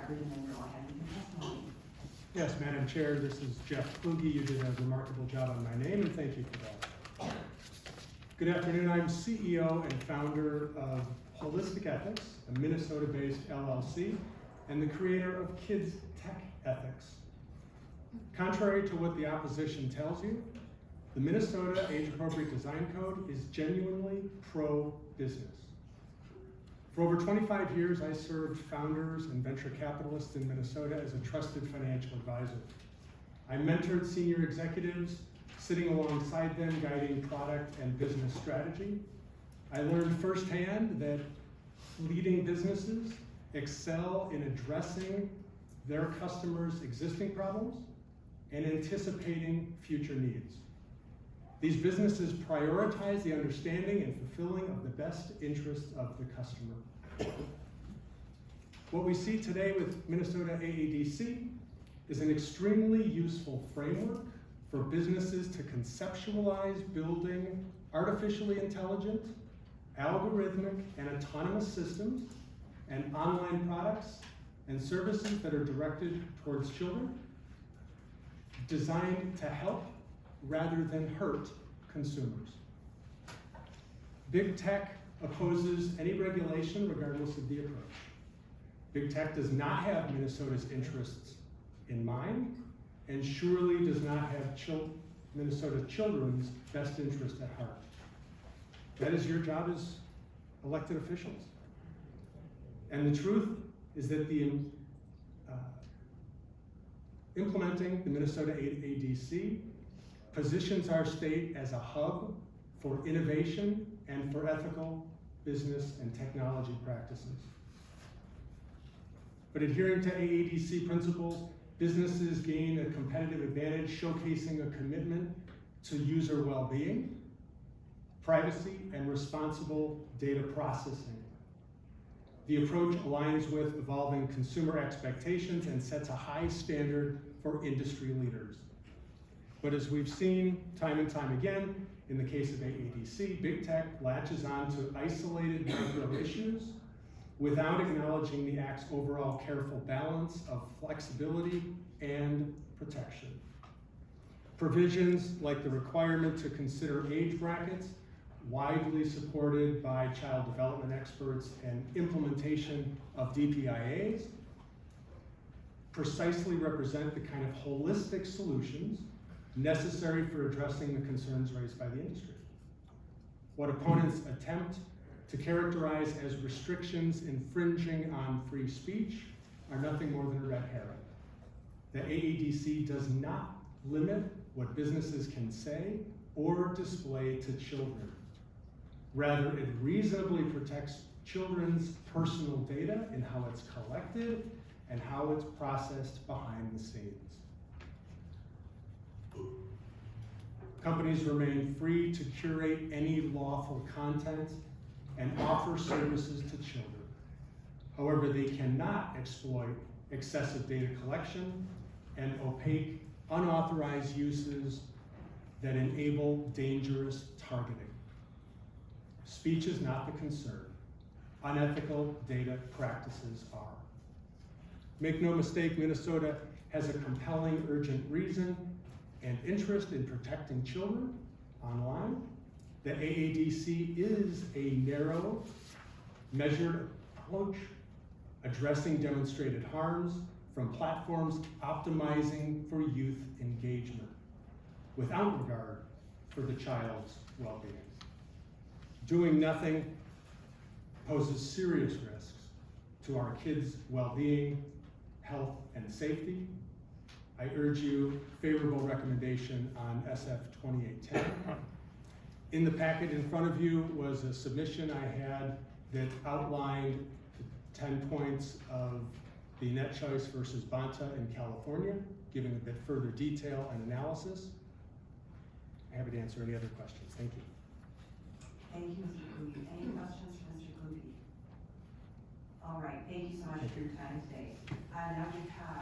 record, and then we'll have your testimony. Yes, Madam Chair, this is Jeff Kluge. You did a remarkable job on my name, and thank you for that. Good afternoon. I'm CEO and founder of Holistic Ethics, a Minnesota-based LLC, and the creator of Kids Tech Ethics. Contrary to what the opposition tells you, the Minnesota Age-Appropriate Design Code is genuinely pro-business. For over 25 years, I served founders and venture capitalists in Minnesota as a trusted financial advisor. I mentored senior executives, sitting alongside them, guiding product and business strategy. I learned firsthand that leading businesses excel in addressing their customers' existing problems and anticipating future needs. These businesses prioritize the understanding and fulfilling of the best interests of the customer. What we see today with Minnesota AADC is an extremely useful framework for businesses to conceptualize building artificially intelligent, algorithmic, and autonomous systems and online products and services that are directed towards children, designed to help rather than hurt consumers. Big tech opposes any regulation regardless of the approach. Big tech does not have Minnesota's interests in mind and surely does not have Minnesota children's best interest at heart. That is your job as elected officials. And the truth is that the implementing the Minnesota AADC positions our state as a hub for innovation and for ethical business and technology practices. But adhering to AADC principles, businesses gain a competitive advantage, showcasing a commitment to user well-being, privacy, and responsible data processing. The approach aligns with evolving consumer expectations and sets a high standard for industry leaders. But as we've seen time and time again, in the case of AADC, big tech latches on to isolated micro issues without acknowledging the Act's overall careful balance of flexibility and protection. Provisions like the requirement to consider age brackets, widely supported by child development experts, and implementation of DPIAs, precisely represent the kind of holistic solutions necessary for addressing the concerns raised by the industry. What opponents attempt to characterize as restrictions infringing on free speech are nothing more than a red herring. The AADC does not limit what businesses can say or display to children. Rather, it reasonably protects children's personal data in how it's collected and how it's processed behind the scenes. Companies remain free to curate any lawful content and offer services to children. However, they cannot exploit excessive data collection and opaque, unauthorized uses that enable dangerous targeting. Speech is not the concern. Unethical data practices are. Make no mistake, Minnesota has a compelling, urgent reason and interest in protecting children online. The AADC is a narrow, measured approach addressing demonstrated harms from platforms optimizing for youth engagement without regard for the child's well-being. Doing nothing poses serious risks to our kids' well-being, health, and safety. I urge you favorable recommendation on SF 2810. In the packet in front of you was a submission I had that outlined the 10 points of the net choice versus Banta in California, giving a bit further detail and analysis. I'm happy to answer any other questions. Thank you. Thank you, Mr. Kluge. Any questions for Mr. Kluge? All right, thank you so much for your time today. Now we have